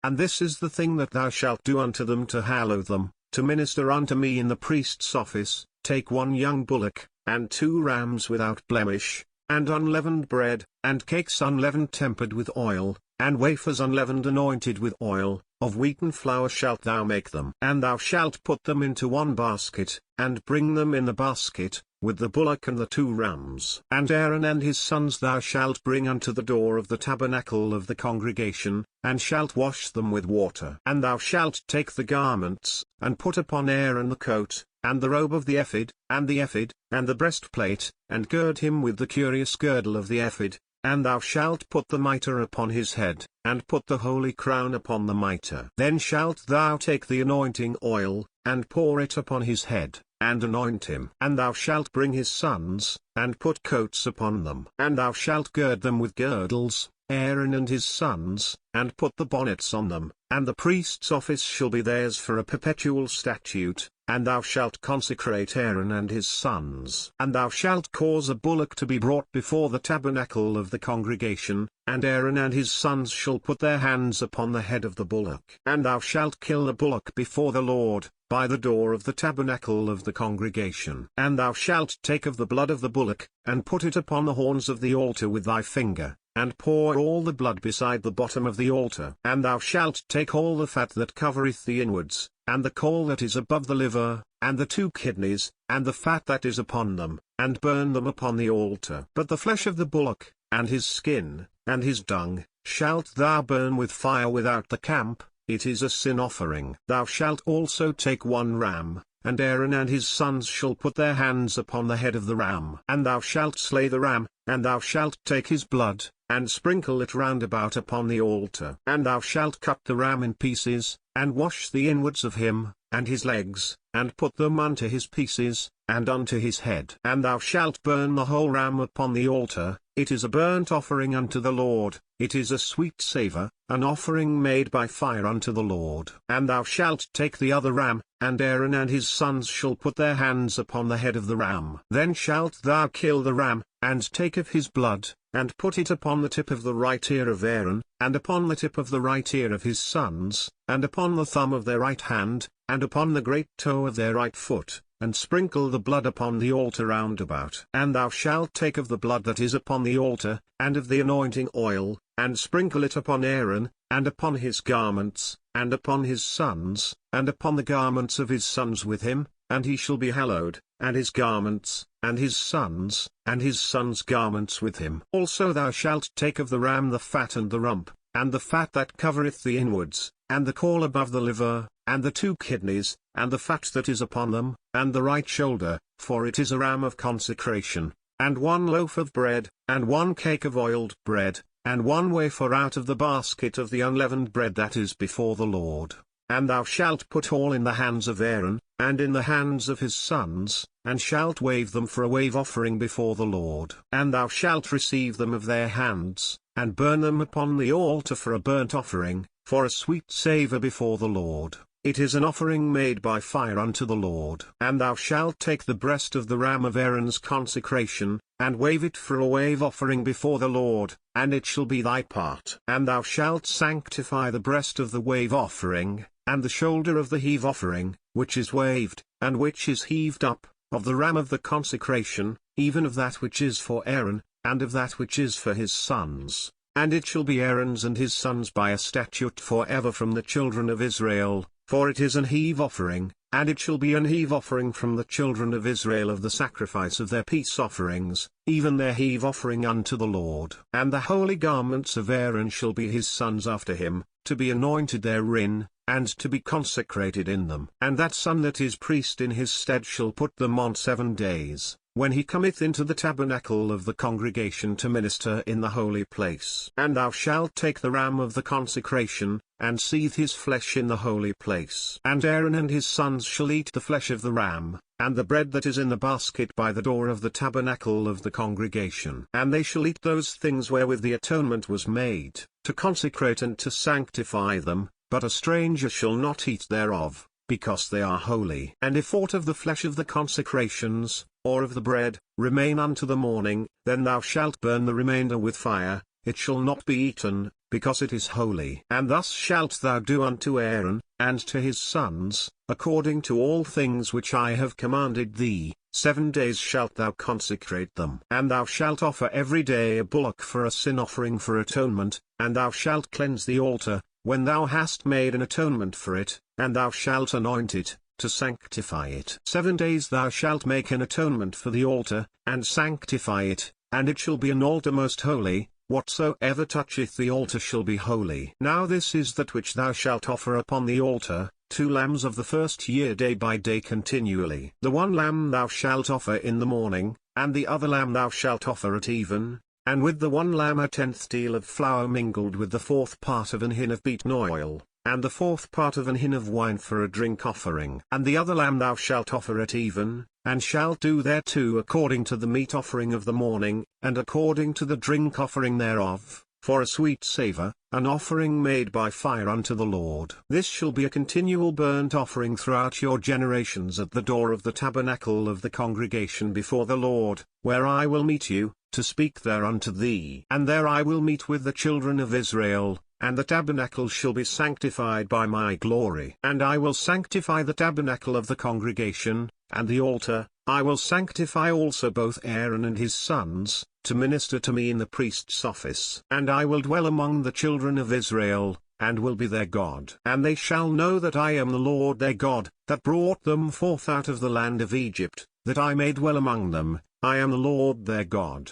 And this is the thing that thou shalt do unto them to hallow them, to minister unto me in the priest's office. Take 1 young bullock, and 2 rams without blemish, and unleavened bread, and cakes unleavened tempered with oil, and wafers unleavened anointed with oil, of wheaten flour shalt thou make them. And thou shalt put them into 1 basket, and bring them in the basket, with the bullock and the 2 rams. And Aaron and his sons thou shalt bring unto the door of the tabernacle of the congregation, and shalt wash them with water. And thou shalt take the garments, and put upon Aaron the coat, and the robe of the ephod, and the breastplate, and gird him with the curious girdle of the ephod, and thou shalt put the mitre upon his head, and put the holy crown upon the mitre. Then shalt thou take the anointing oil, and pour it upon his head, and anoint him. And thou shalt bring his sons, and put coats upon them. And thou shalt gird them with girdles, Aaron and his sons, and put the bonnets on them, and the priest's office shall be theirs for a perpetual statute. And thou shalt consecrate Aaron and his sons. And thou shalt cause a bullock to be brought before the tabernacle of the congregation, and Aaron and his sons shall put their hands upon the head of the bullock. And thou shalt kill the bullock before the Lord, by the door of the tabernacle of the congregation. And thou shalt take of the blood of the bullock, and put it upon the horns of the altar with thy finger, and pour all the blood beside the bottom of the altar. And thou shalt take all the fat that covereth the inwards, and the caul that is above the liver, and the 2 kidneys, and the fat that is upon them, and burn them upon the altar. But the flesh of the bullock, and his skin, and his dung, shalt thou burn with fire without the camp. It is a sin offering. Thou shalt also take 1 ram, and Aaron and his sons shall put their hands upon the head of the ram. And thou shalt slay the ram, and thou shalt take his blood, and sprinkle it round about upon the altar. And thou shalt cut the ram in pieces, and wash the inwards of him, and his legs, and put them unto his pieces, and unto his head. And thou shalt burn the whole ram upon the altar. It is a burnt offering unto the Lord, it is a sweet savour, an offering made by fire unto the Lord. And thou shalt take the other ram, and Aaron and his sons shall put their hands upon the head of the ram. Then shalt thou kill the ram, and take of his blood, and put it upon the tip of the right ear of Aaron, and upon the tip of the right ear of his sons, and upon the thumb of their right hand, and upon the great toe of their right foot, and sprinkle the blood upon the altar round about. And thou shalt take of the blood that is upon the altar, and of the anointing oil, and sprinkle it upon Aaron, and upon his garments, and upon his sons, and upon the garments of his sons with him, and he shall be hallowed, and his garments, and his sons' garments with him. Also thou shalt take of the ram the fat and the rump, and the fat that covereth the inwards, and the caul above the liver, and the 2 kidneys, and the fat that is upon them, and the right shoulder, for it is a ram of consecration, and 1 loaf of bread, and 1 cake of oiled bread, and 1 wafer out of the basket of the unleavened bread that is before the Lord. And thou shalt put all in the hands of Aaron, and in the hands of his sons, and shalt wave them for a wave offering before the Lord. And thou shalt receive them of their hands, and burn them upon the altar for a burnt offering, for a sweet savour before the Lord. It is an offering made by fire unto the Lord. And thou shalt take the breast of the ram of Aaron's consecration, and wave it for a wave offering before the Lord, and it shall be thy part. And thou shalt sanctify the breast of the wave offering, and the shoulder of the heave offering, which is waved, and which is heaved up, of the ram of the consecration, even of that which is for Aaron, and of that which is for his sons. And it shall be Aaron's and his sons by a statute for ever from the children of Israel, for it is an heave offering, and it shall be an heave offering from the children of Israel of the sacrifice of their peace offerings, even their heave offering unto the Lord. And the holy garments of Aaron shall be his sons after him, to be anointed therein, and to be consecrated in them. And that son that is priest in his stead shall put them on 7 days, when he cometh into the tabernacle of the congregation to minister in the holy place. And thou shalt take the ram of the consecration, and seethe his flesh in the holy place. And Aaron and his sons shall eat the flesh of the ram, and the bread that is in the basket by the door of the tabernacle of the congregation. And they shall eat those things wherewith the atonement was made, to consecrate and to sanctify them, but a stranger shall not eat thereof, because they are holy. And if aught of the flesh of the consecrations, or of the bread, remain unto the morning, then thou shalt burn the remainder with fire. it shall not be eaten, because it is holy. And thus shalt thou do unto Aaron, and to his sons, according to all things which I have commanded thee. 7 days shalt thou consecrate them. And thou shalt offer every day a bullock for a sin offering for atonement, and thou shalt cleanse the altar, when thou hast made an atonement for it, and thou shalt anoint it, to sanctify it. 7 days thou shalt make an atonement for the altar, and sanctify it, and it shall be an altar most holy. Whatsoever toucheth the altar shall be holy. Now this is that which thou shalt offer upon the altar, 2 lambs of the first year day by day continually. The one lamb thou shalt offer in the morning, and the other lamb thou shalt offer at even, and with the one lamb a 1/10 deal of flour mingled with the 4th part of an hin of beaten oil, and the 4th part of an hin of wine for a drink offering. And the other lamb thou shalt offer at even, and shalt do thereto according to the meat offering of the morning, and according to the drink offering thereof, for a sweet savour, an offering made by fire unto the Lord. This shall be a continual burnt offering throughout your generations at the door of the tabernacle of the congregation before the Lord, where I will meet you, to speak there unto thee. And there I will meet with the children of Israel, and the tabernacle shall be sanctified by my glory. And I will sanctify the tabernacle of the congregation, and the altar. I will sanctify also both Aaron and his sons, to minister to me in the priest's office. And I will dwell among the children of Israel, and will be their God. And they shall know that I am the Lord their God, that brought them forth out of the land of Egypt, that I may dwell among them. I am the Lord their God.